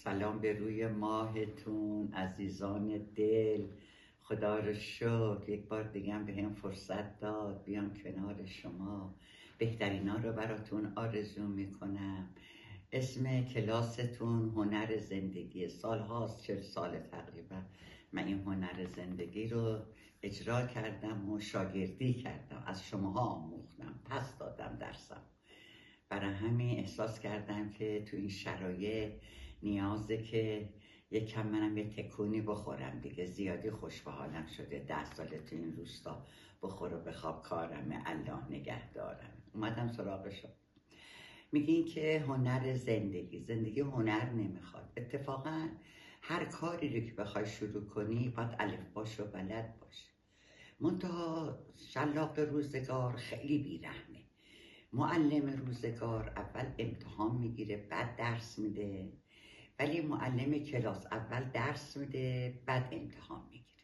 سلام به روی ماهتون عزیزان دل. خدا رو شکر یک بار دیگه هم به هم فرصت داد بیام کنار شما. بهترینا رو براتون آرزو میکنم. اسم کلاستون هنر زندگی. سال هاست 40 سال تقریبا من این هنر زندگی رو اجرا کردم و شاگردی کردم، از شماها آموختم، پس دادم درسم. برای همین احساس کردم که تو این شرایط نیازه که یکم منم یه تکونی بخورم دیگه. زیادی خوش به حالم شده 10 ساله تو این روستا بخور و بخواب کارمه، الله نگه دارم. اومدم سراغشو. میگین که هنر زندگی هنر نمیخواد. اتفاقا هر کاری رو که بخوای شروع کنی باید الفباشو بلد باشی. منتها شلاق روزگار خیلی بیرحمه. معلم روزگار اول امتحان میگیره بعد درس میده، ولی معلم کلاس اول درس میده بعد امتحان میگیره.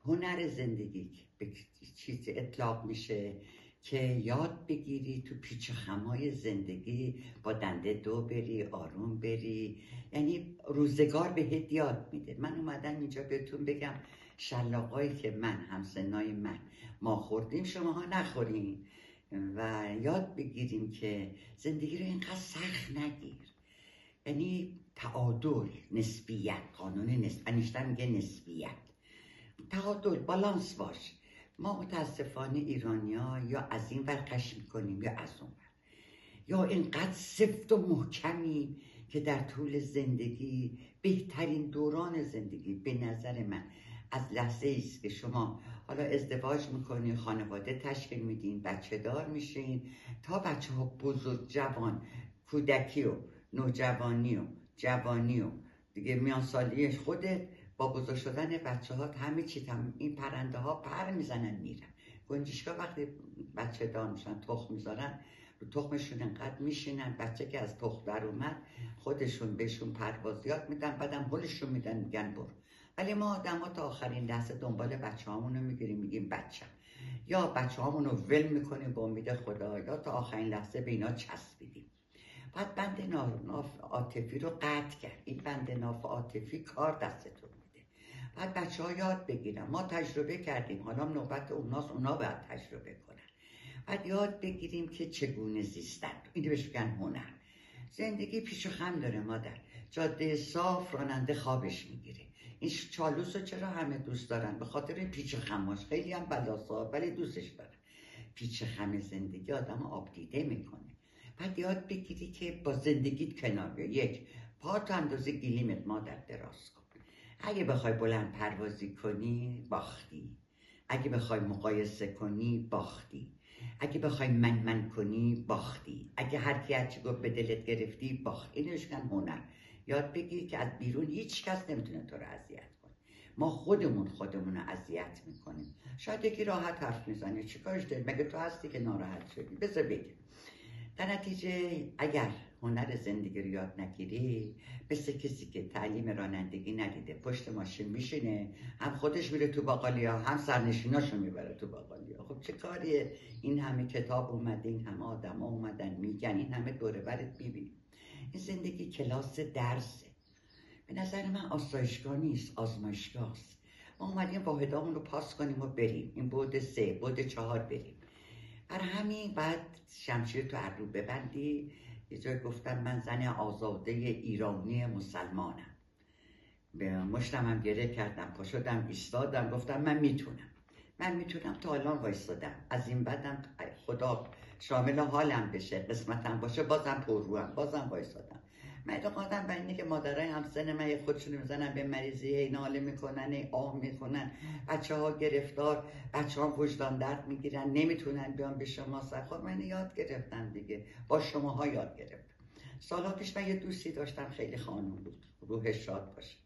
هنر زندگی به چیزی اطلاق میشه که یاد بگیری تو پیچ و خمای زندگی با دنده دو بری، آروم بری. یعنی روزگار بهت یاد میده. من اومدم اینجا بهتون بگم شلاقایی که من همسنای من ما خوردیم شماها نخورین و یاد بگیریم که زندگی رو اینقدر سخت نگیر. یعنی تعادل، نسبیت، قانون انیشتین میگه نسبیت، تعادل، بالانس باش. ما متاسفانه ایرانیا یا از این ور قش میکنیم یا از اون ور، یا اینقدر سفت و محکمی که در طول زندگی بهترین دوران زندگی به نظر من از لحظه ایست که شما حالا ازدواج میکنین، خانواده تشکیل میدین، بچه دار میشین، تا بچه ها بزرگ، جوان، کودکی و نوجوانی و جوانی و دیگه میان سالی خودت، با بزرگ شدن بچه ها همه چی این پرنده ها پر میزنن میرن. گنجشکا وقتی بچه دار میشن تخم میذارن، رو تخمشون انقدر میشینن، بچه که از تخم در اومد خودشون بهشون پروازیات میدن، بعدم هلشون میدن میگن برو. ولی ما آدم ها تا آخرین لحظه دنبال بچه هامونو میگیریم، میگیم بچه، یا بچه هامونو ول میکنیم با امید خدا، یا تا آخرین لحظه به اینا چسبیدیم. بعد بند ناف عاطفی رو قطع کرد. این بند ناف عاطفی کار دستتون میده. بعد بچه ها یاد بگیرن. ما تجربه کردیم، حالا نوبت اوناست، اونا باید تجربه کنن. بعد یاد بگیریم که چگونه زیستن. اینو بهش میگن هنر. زندگی پیش و خم داره مادر. جاده صاف راننده خوابش میگیره. این چالوس رو چرا همه دوست دارن؟ به خاطر پیچ و خماش. خیلی هم بلاسا ولی دوستش دارن. پیچ و خم زندگی آدم آب دیده میکنه. بعد یاد بگیری که با زندگیت کنار بیا. یک، پا اندازه گلیمت مادر دراز کن. اگه بخوای بلند پروازی کنی باختی. اگه بخوای مقایسه کنی باختی. اگه بخوای من کنی باختی. اگه هر کی هرچی گفت به دلت گرفتی باختی. اینش کن هنر. یاد بگیر که از بیرون هیچ کس نمیتونه تو رو اذیت کنه. ما خودمون رو اذیت میکنیم. شاید یکی راحت حرف میزنه، چیکارش داری؟ مگه تو هستی که ناراحت شدی؟ بذار بگم. در نتیجه اگر هنر زندگی رو یاد نگیری، مثل کسی که تعلیم رانندگی ندیده پشت ماشین میشینه، هم خودش میره تو باقالیا هم سرنشیناشو میبره تو باقالیا. خب چه کاریه؟ این همه کتاب اومده، این همه آدم ها اومدن میگن، این همه دوره برت میبینی. این زندگی کلاس درسه. به نظر من آسایشگاه نیست، آزمایشگاه است. ما اومدیم واحدامون رو پاس کنیم و بریم. این بعد 3، بعد 4 بریم. برای همین بعد شمشیر تو ابرو ببندی. یه جای گفتم من زن آزاده ایرانی مسلمانم. به مشتم هم گره کردم، پا شدم ایستادم، گفتم من میتونم تا الان وایستادم. از این بعدم خدا شامل حالم بشه، قسمتم باشه، بازم پرروم، بازم وایستادم. من اعتقادم بر اینه که مادرای همسن من خودشونو میزنن به مریضی، ناله میکنن، آه میکنن، بچه ها گرفتار، بچه ها وجدان درد میگیرن، نمیتونن بیان به شما سر. خب من یاد گرفتم دیگه، با شماها یاد گرفتم. سالها پیش من یه دوستی داشتم، خیلی خانوم بود، روحش شاد باشه.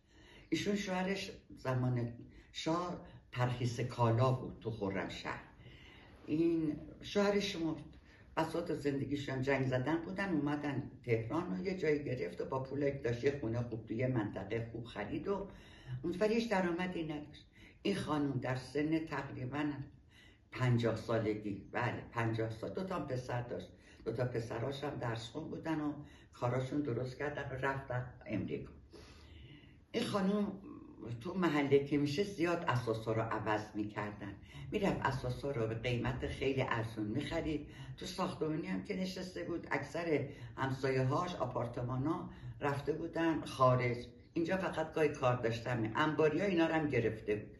ایشون شوهرش زمان شاه ترخیص کالا بود تو خرمشهر. این شوهرش مرد. بساط زندگیشون جنگ زدن بودن، اومدن تهران و یه جایی گرفت و با پولی که داشت یه خونه خوب توی منطقه خوب خرید و اون هیچ درآمدی نداشت. این خانم در سن تقریبا 50 سالگی، بله 50 سال، 2 تا پسر داشت. 2 تا پسراش هم درس خون بودن و کاراشون درست کردن و رفتن امریکا. این خانوم تو محله که میشه زیاد اساسا رو عوض میکردن، میرفت اساسا رو به قیمت خیلی ارزون میخرید. تو ساختمانی هم که نشسته بود اکثر همسایه هاش آپارتمان ها رفته بودن خارج، اینجا فقط گاهی کار داشتن. انباری ها اینا رو هم گرفته بود،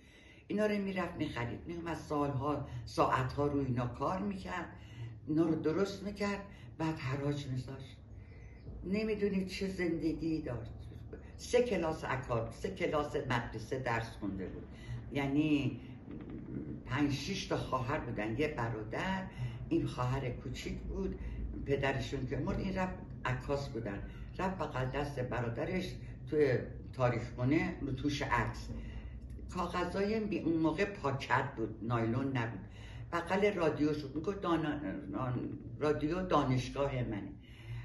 اینا رو میرفت میخرید، میومد سالها ساعتها رو اینا کار میکرد، اینا رو درست میکرد، بعد حراج میذاشت. نمیدونید چه زندگی داشت. 3 کلاس اکاد، 3 کلاس مدرسه درس خونده بود، یعنی 5-6 تا خواهر بودن، یه برادر. این خواهر کوچیک بود، پدرشون که مرد، این رفت عکاس بودن، رفت بغل دست برادرش توی تاریخ خونه رو توش عکس. کاغذای بی اون موقع پاکت بود، نایلون نبود. بغل رادیو شد، میگفت رادیو دانشگاه منه.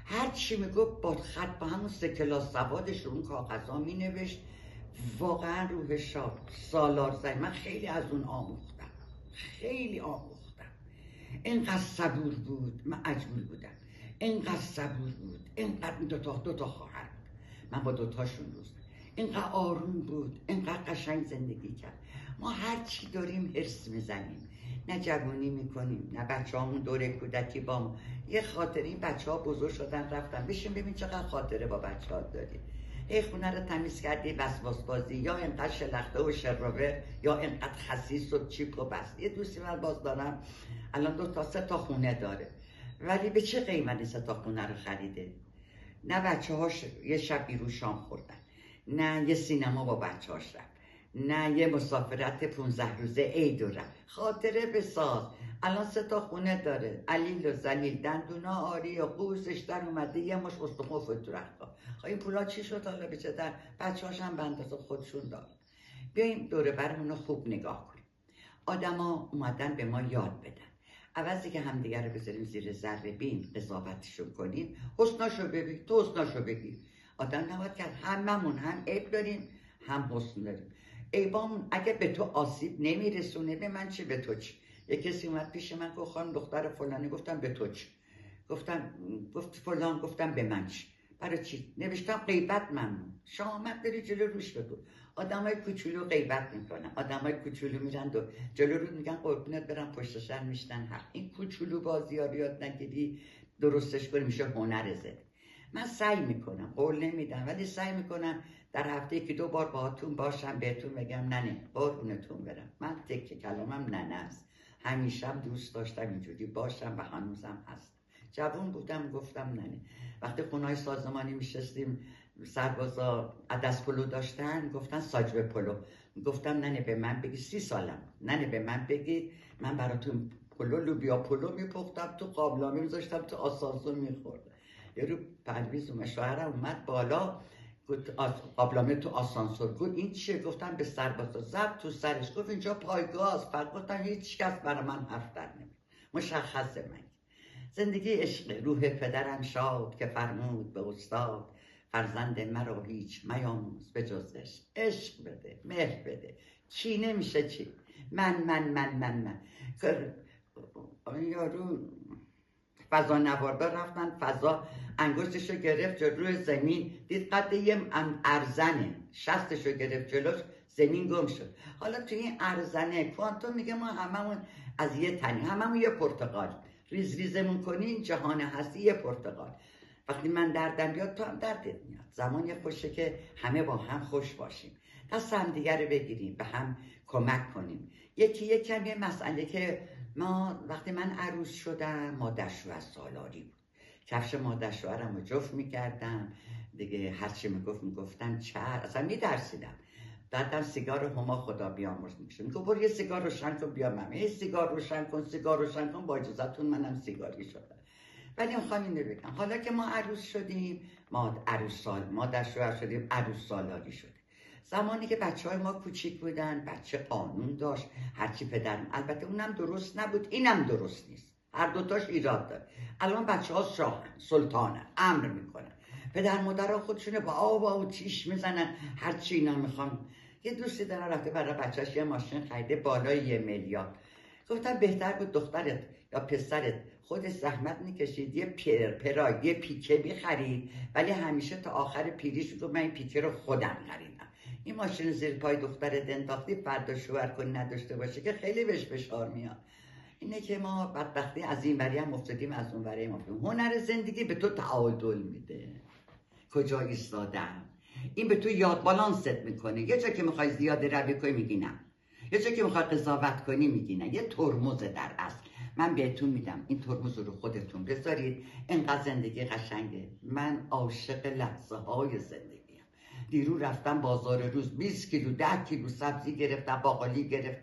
هر چی میگفت با خط، با همون 3 کلاس سوادش رو اون کاغذها مینوشت. واقعا روح شاد، سالار زنی. من خیلی از اون آموختم، خیلی آموختم. اینقدر صبور بود، من عجول بودم. اینقدر صبور بود، اینقدر دو تا خواهر بود، من با 2 تاشون روز. اینقدر آروم بود، اینقدر قشنگ زندگی کرد. ما هر چی داریم حرص میزنیم، نه جوانی میکنیم، نه بچه همون دوره کودکی با ما. یه خاطره، این بچه ها بزرگ شدن رفتن، بشین ببین چقدر خاطره با بچه ها داری. ای خونه رو تمیز کردی، وسواس بازی، یا اینقدر شلخته و شرابه، یا اینقدر خسیس و چیپ و بس. یه دوستی من باز دارم الان 2 تا 3 تا خونه داره، ولی به چه قیمتی 3 تا خونه رو خریده؟ نه بچه هاش یه شب بیرون شام خوردن، نه یه سینما با بچه هاش رفت، نه یه مسافرت 15 روزه عید رفت. خاطره بساز. الان 3 تا خونه داره، علیل و زلیل، دندونا آری و قوزش در اومده، یه مش استخوان تو رختها. این پولا چی شد حالا به چه در؟ بچه هاش هم به اندازه خودشون دار. بیاییم دوره برمون رو خوب نگاه کنیم. آدما اومدن به ما یاد بدن، عوضی که همدیگر رو بذاریم زیر ذره بین قضاوتشون کنیم، حسناشو ببین، تو حسناشو بگیر. آدم نباید کرد. هممون هم عیب داریم، هم حسن داریم. عیبامون اگه به تو آسیب نمیرسونه، به من چی به تو چی؟ یه کسی اومد پیش من گفت خانم دختر فلانی، گفتم به تو چی؟ گفت فلان، گفتم به من چی؟ برای چی؟ نوشتم غیبت ممنون. شامت داری جلو روش بگو. آدمای کوچولو غیبت میکنن، آدمای کوچولو میرن و جلو رو میگن قربونت برم، پشت سر میشتن حق. این کوچولو بازی ها بیاد نگیری درستش کنی، میشه هنر زد. من سعی میکنم، قول نمیدم، ولی سعی میکنم در هفته 1-2 بار باهاتون باشم، بهتون بگم ننه قربونتون برم. من تکه کلامم ننه است، همیشه هم دوست داشتم اینجوری باشم و هنوزم هست. جوان بودم گفتم ننه. وقتی خونه‌های سازمانی میشستیم، سربازا عدس پلو داشتن، گفتن ساجبه پلو، گفتم ننه به من بگی، 30 سالم، ننه به من بگی، من براتون پلو، لوبیا پلو میپختم، تو قابلمه میذاشتم، تو آسانسور میخوردم. یه رو پرویز اومد، شوهرم اومد بالا، گفت قابلمه تو آسانسور. گفت این چیه؟ گفتم به سربازا زد تو سرش. گفت اینجا پایگاه است. فقط گفتم هیچ کس برای من حرف در نمیاد، مشخصه. من زندگی عشق. روح پدرم شاد که فرمود به استاد، فرزند مرا هیچ میاموز به جز عشق. عشق بده، مهر بده، چی نمیشه چی. من یارو فضا نواردار رفتن فضا، انگشتشو گرفت روی زمین، دید قد یه ارزنه، شستشو گرفت جلوش، زمین گم شد. حالا تو این ارزنه کوانتوم میگه ما هممون از یه تنی، هممون یه پرتقال، ریز ریزمون کنی جهان هستی یه پرتقال. وقتی من دردم بیاد تو هم دردت میاد. زمانی خوشه که همه با هم خوش باشیم، دست هم دیگر رو بگیریم، به هم کمک کنیم. یکی یه مسئله که ما وقتی من عروس شدم، مادرشوهر سالاری بود، کفش مادرشوهرم رو جفت میکردم دیگه، هرچی میگفتن چر، اصلا میترسیدم. بعدم سیگار هما خدا بیامرز میکشم، میگه برو یه سیگار روشن کن بیا مامی، یه سیگار روشن کن، با اجازتون منم سیگاری شدم. ولی میخوام اینو بگم، حالا که ما عروس شدیم، ما مادرشوهر شدیم، عروس سالاری شدیم. زمانی که بچه‌های ما کوچیک بودن، بچه قانون داشت، هرچی پدرم، البته اونم درست نبود، اینم درست نیست، هر دوتاش ایراد داره. الان بچه‌ها شاهن، سلطانن، امر میکنن، پدر مادرها خودشونه با آب و تیش میزنن، هرچی اینا میخوان. یه دوستی دارم رفته برای بچه‌اش یه ماشین خریده بالای 1 میلیارد. گفتم بهتر بود دخترت یا پسرت خودش زحمت میکشید یه یه پیکه میخرید، ولی همیشه تا آخر پیریش گفت من این پیکه رو خودم خریدم. این ماشین زیر پای دخترت انداختی، فردا شوهر کنی نداشته باشه که خیلی بهش فشار میاد. اینه که ما بدبختی از این وری هم افتادیم، از اون وری هم افتادیم. هنر زندگی به تو تعادل میده، کجا ایستادم. این به تو یاد بالانست میکنه. یه جا که میخوای زیاده روی کنی میگی نه، یه جا که میخوای قضاوت کنی میگی نه. یه ترمز در اصل من بهتون میدم، این ترمز رو خودتون بذارید. اینقدر زندگی قشنگه. من عاشق لحظه های زندگیم. دیرو رفتم بازار روز 20 کیلو 10 کیلو سبزی گرفتم، باقالی گرفت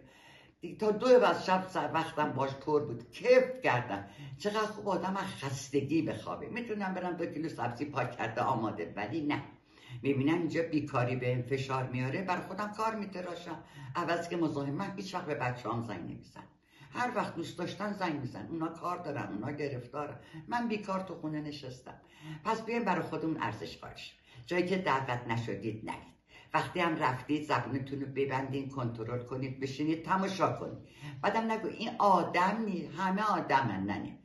تا 2 از شب وقتم باش پر بود، کیف کردم. چقدر خوب آدم از خستگی بخوابه. میتونم برم 2 کیلو سبزی پاک کرده آماده، ولی نه، میبینم اینجا بیکاری به فشار میاره، بر خودم کار میتراشم. عوض که مزاحم، هیچ وقت به بچه‌هام زنگ نمیزنم. هر وقت دوست داشتن زنگ میزنن، اونا کار دارن، اونا گرفتارن، من بیکار تو خونه نشستم. پس بیایم برای خودمون ارزش قائل شیم. جایی که دعوت نشدید نرید. وقتی هم رفتید زبونتون رو ببندین، کنترل کنید، بشینید تماشا کنید. بعدم نگو این آدم نیست، همه آدمن. نه،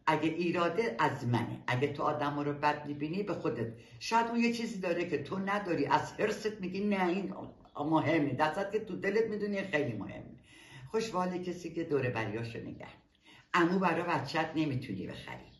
اگه ایراده از منه. اگه تو آدم رو بد میبینی به خودت، شاید اون یه چیزی داره که تو نداری، از حرصت میگی نه این مهمه، درصد که تو دلت میدونی خیلی مهمه. خوشحاله کسی که دوره بریاشو نگه. عمو برای بچت نمیتونی بخری،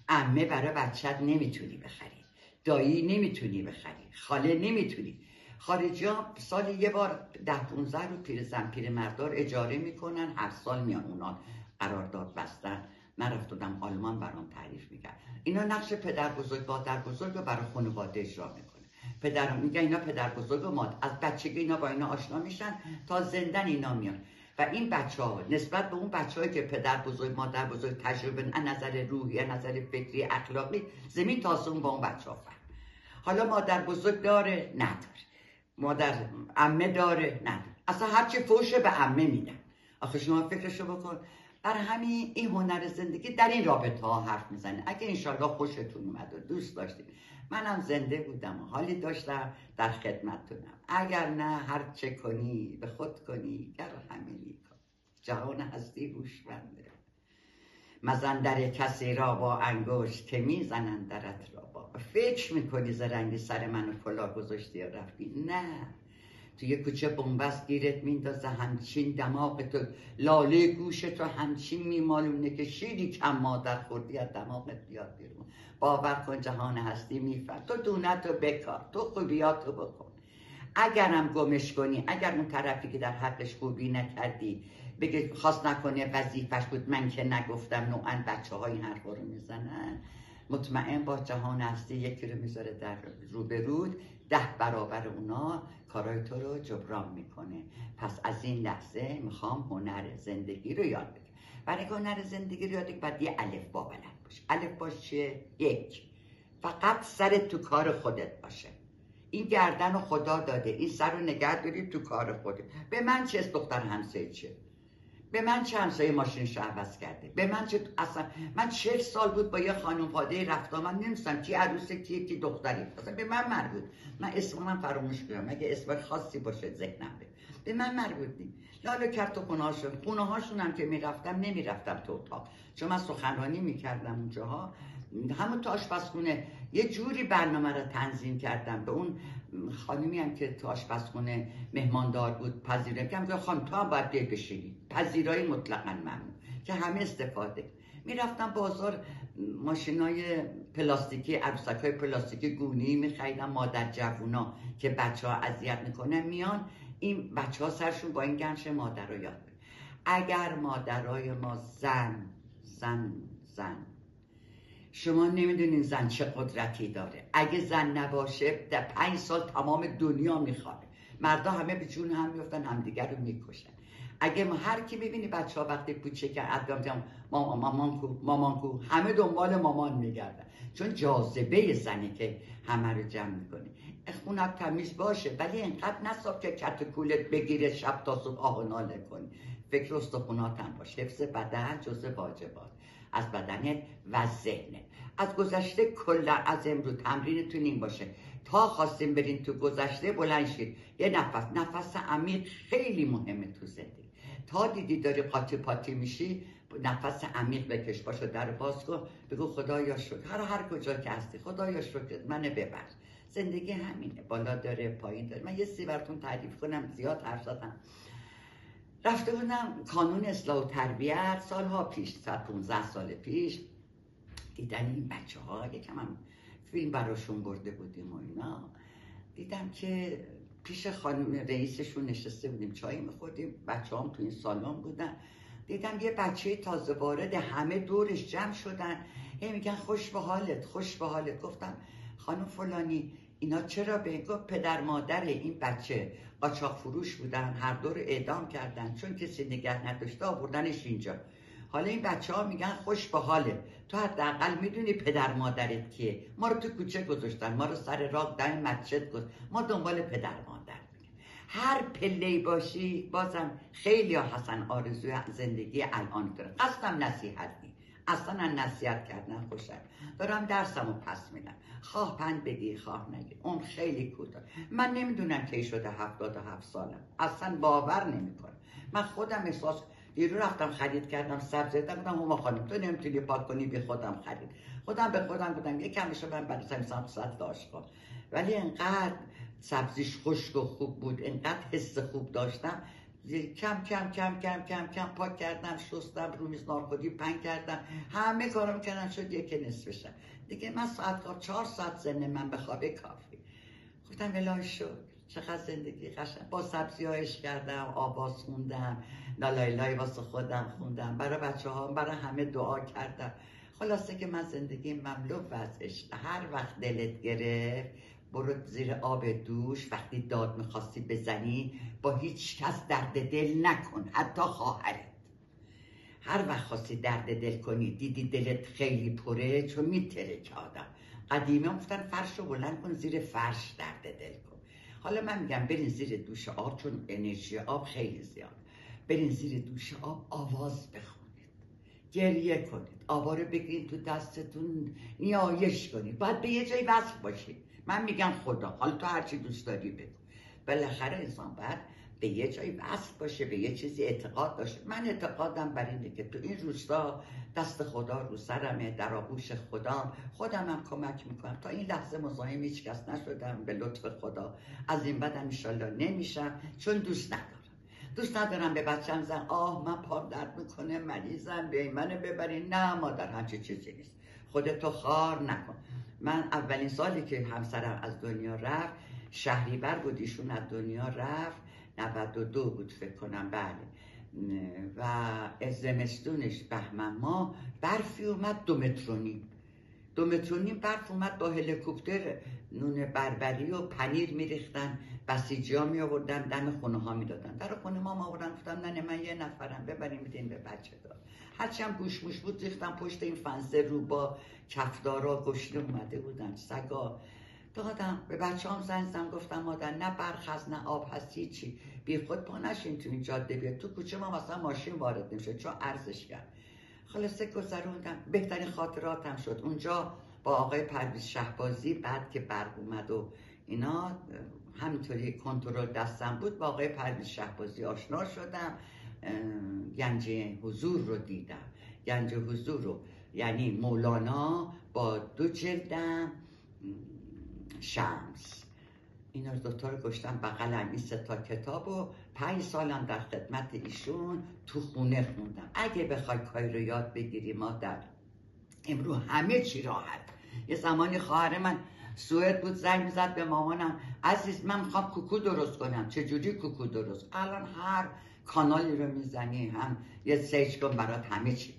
عمه برای بچت نمیتونی بخری، دایی نمیتونی بخری، خاله نمیتونی. خارجی ها سال یه بار 10-15 رو پیرزن پیرمردار اجاره میکنن، هر سال میان اونا قرارداد بستن. من رفتم آلمان برام تعریف میکرد. اینا نقش پدر بزرگ مادر بزرگ رو برای خانواده اجرا میکنه. پدر میگه اینا پدر بزرگ و مادر، از بچگی اینا با اینا آشنا میشن تا زندن اینا میان. و این بچه‌ها نسبت به اون بچه‌هایی که پدر بزرگ مادر بزرگ تجربه از نظر روحی، از نظر فکری، اخلاقی زمین تا آسمون با اون بچه‌ها فرق. حالا مادر بزرگ داره نداره، مادر عمه داره نداره، اصلا هرچی فوشه به عمه میدن. آخه شما فکرشو بکن. برای همین این هنر زندگی در این رابطه ها حرف میزنه. اگه انشالله خوشتون اومد و دوست داشتید، منم زنده بودم و حالی داشتم، در خدمتتونم. اگر نه هر چه کنی به خود کنی، گر همینی کن. جهان هستی هوشمنده، مزن در کسی را با انگشت که میزنن درت را با. فکر میکنی زرنگی سر منو کلاه گذاشتی یا رفتی؟ نه، تو یه کوچه بنبست گیرت میندازه، همچین دماغ تو لاله گوش تو همچین میمالونه که شیری کم مادر خوردی از دماغت بیاد بیرون. باور کن جهان هستی میفهم. تو دونتو بکار، تو خوبیاتو بکن. اگرم گمش کنی، اگر اون طرفی که در حقش خوبی نکردی بگه خواست نکنه وظیفش بود، من که نگفتم، نوعا بچه های این حرفا رو میزنن، مطمئن با جهان هستی یکی رو میذاره در روبرود، 10 برابر اونا کارای تو رو جبران میکنه. پس از این لحظه میخوام هنر زندگی رو یاد بگیرم. برای که هنر زندگی رو یاد بگیرم باید یه الف با بلد باشه. الف باش چیه؟ 1، فقط سرت تو کار خودت باشه. این گردن رو خدا داده، این سر رو نگه داری تو کار خودت. به من چه دختر همسایه چه؟ به من چه همسایه ماشینش رو عوض کرده؟ به من چه؟ اصلا من 40 سال بود با یه خانواده رفتم، من نمیستم کی عروسه کی دختری، اصلا به من مربوط. من اسمم فراموش کردم، اگه اسم خاصی باشه ذهنم به من مربوط نیست. لاله کرد تو خونه هاشون هم که میرفتم نمیرفتم تو اتاق، چون من سخنرانی میکردم اونجاها. همون تو آشپزخونه یه جوری برنامه رو تنظیم کردم. به اون خانمی هم که تو آشپزخونه مهماندار بود پذیرایی کردم که خانم تو هم باید بیای بشینی. پذیرایی مطلقاً ممنوع که همه استفاده. میرفتم بازار ماشینای پلاستیکی، عروسکای پلاستیکی گونی میخریدم. مادر جوونا که بچه‌ها اذیت میکنن میان، این بچه‌ها سرشون با این گنش مادر رو یاد بگیرن. اگر مادرای ما زن شما نمیدونین زن چه قدرتی داره. اگه زن نباشه در 5 سال تمام دنیا میخوابه. مردا همه به جون هم میفتن، همدیگر رو میکشن. اگه هر کی میبینی بچه ها وقتی کوچیکن ادگام مامان کو همه دنبال مامان میگردن، چون جاذبه زنه که همه رو جمع میکنه. خونت تمیز باشه ولی اینقدر نصاب که کت کولت بگیره شب تا صبح آه و ناله کنی. فکر استخونات هم باش. حفظ بدن جزء واجبات از بدنت و ذهنت. از گذشته کلا از امروز تمرینتون این باشه تا خواستیم برین تو گذشته بلند شید، یه نفس عمیق خیلی مهمه تو زندگی. تا دیدی داری قاطی پاتی میشی، نفس عمیق بکش، باشو در باز کن، بگو خدایا شکر هر کجا که هستی، خدایا شکر منو ببر. زندگی همینه، بالا داره پایین داره. من یه چیزی براتون تعریف کنم، زیاد حرف زدم. رفته بودم کانون اصلاح و تربیت سالها پیش، 15 سال پیش. دیدن این بچه ها یکم هم فیلم براشون برده بودیم و اینا، دیدم که پیش خانم رئیسشون نشسته بودیم چای میخوردیم، بچه هم تو این سالن بودن. دیدم یه بچه تازه وارد، همه دورش جمع شدن، میگن خوش به حالت، خوش به حالت. گفتم خانم فلانی اینا چرا؟ به گفت پدر مادر این بچه قاچاق فروش بودن، هر دو رو اعدام کردن، چون کسی نگه نداشته آوردنش اینجا. حالا این بچه ها میگن خوش به حاله. تو حداقل میدونی پدر مادرت کیه؟ ما رو تو کوچه گذاشتن، ما رو سر راه دم مسجد گذاشتن، ما دنبال پدر مادر میگیم. هر پله‌ای باشی بازم خیلی حسن آرزوی زندگی الان داره. قصدم نصیحت نی، اصلا نصیحت کردن خوشم، دارم درسمو پس میدم، خواه پند بگی خواه نگی، اون خیلی کوتاه. من نمیدونم کی شده 77 سالم، اصلا باور نمیکنم. من خودم احساس، دیرو رفتم خرید کردم سبزی، گفتم هما خانم تو نمیتونی پاک کنی، بی خودم خرید. خودم به خودم گفتم یکمشو من برای سمسات داشت کن. ولی انقدر سبزیش خشک و خوب بود، انقدر حس خوب داشتم، کم کم کم کم کم کم پاک کردم، شستم، رو میز نارخودی پنگ کردم، همه کارم کردم، شد یک نصفشم دیگه. من ساعت کار 4 ساعت زنه من به خوابه کافی. گفتم الهی شد چقدر زندگی قشنگ. با سبزی هایش کردم، آواز خوندم، لالای واسه خودم خوندم، برای بچه ها، برای همه دعا کردم. خلاصه که من زندگی مملو وزش. هر وقت دلت گرفت برو زیر آب دوش، وقتی داد میخواستی بزنی با هیچ کس درد دل نکن، حتی خواهرت. هر وقت خواستی درد دل کنی دیدی دلت خیلی پره، چون میترکه آدم. قدیمی گفتن فرش رو بلند کن، زیر فرش درد دل کن. حالا من میگم برین زیر دوش آب، چون انرژی آب خیلی زیاد. برین زیر دوش آب، آواز بخونید، گریه کنید، آبا رو بگیرید تو دستتون، نیایش کنید. باید به یه جایی وصل باشید. من میگم خدا، حالا تو هرچی دوست داری بگو. بالاخره انسان باید به یه جایی وصل باشه، به یه چیزی اعتقاد داشته. من اعتقادم بر اینه که تو این روزا دست خدا رو سرمه، در آغوش خدا، خودم هم کمک میکنم. تا این لحظه مزاحم هیچ کس نشدم، به لطف خدا. از این بعدم انشالله نمیشم، چون دوست ندارم. دوست ندارم به بچم زن آه من پام درد میکنه، مریضم، بیاین منو ببرین. نه مادر، همچه چیزی نیست. خودتو خار نکن. من اولین سالی که همسرم از دنیا رفت شهریور بود، ایشون از دنیا رفت 92 بود فکر کنم، بله. و از زمستونش بهمن ماه برفی اومد 2 متر و نیم. 2 متر و نیم برف اومد. با هلیکوپتر نون بربری و پنیر میریختن، بسیجی ها می آوردن دم خونه ها میدادن. در خونه ما آوردن، گفتم نه من یه نفرم، ببریم بدین به بچه دار. هرچی هم گوش بود ریختم پشت این فنسه رو، با کفدارا گشنه اومده بودن، سگا. دادم به بچه هم زنگ زدم، گفتم مادر نه برق هست نه آب هست هیچی، بی خود پا نشین تو این جاده بیاد تو کوچه ما، مثلا ماشین وارد نمیشه چون ارزش کرد. خلاصه گذروندم. بهترین خاطراتم شد اونجا با آقای پرویز شهبازی. بعد که برق اومد و اینا همینطوری کنترل دستم بود، با آقای پرویز شهبازی آشنا شدم. گنج حضور رو دیدم. گنج حضور رو یعنی مولانا با 2 جلدم شمس، اینا دوتا رو گشتم بغلم، این 3 تا کتاب و 5 سالم در خدمت ایشون تو خونه خوندم. اگه بخوای کاری رو یاد بگیری مادر، امرو همه چی راحت. یه زمانی خواهر من سوئد بود، زنگ میزد به مامانم عزیز من میخوام کوکو درست کنم. چجوری کوکو درست؟ الان هر کانالی رو میزنی، هم یه سرچ کن برات همه چی.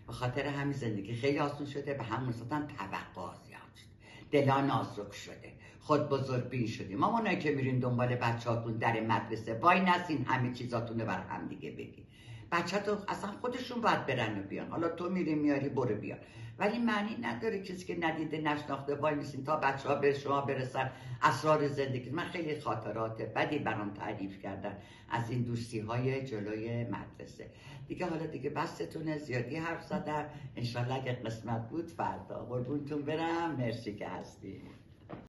به خاطر همین زندگی خیلی آسون شده، به همون نسبتاً توقع زیاد شده، دلا نازک شده، خود بزرگ بین شدیم. مامانایی که میرین دنبال بچه‌هاتون در مدرسه، وای نسین همه چیزاتون رو بر هم دیگه بگی. بچه‌تون اصلا خودشون باید برن و بیان. حالا تو میری میاری برو بیار، ولی معنی نداره کسی که ندیده نشناخته وای میسین تا بچه‌ها به شما برسن اسرار زندگی. من خیلی خاطرات بدی برام تعریف کردن از این دوستی‌های جلوی مدرسه. دیگه حالا دیگه بستونه، زیادی حرف زدم. انشالله اگه قسمت بود فردا. قربونتون برم، مرسی که هستی.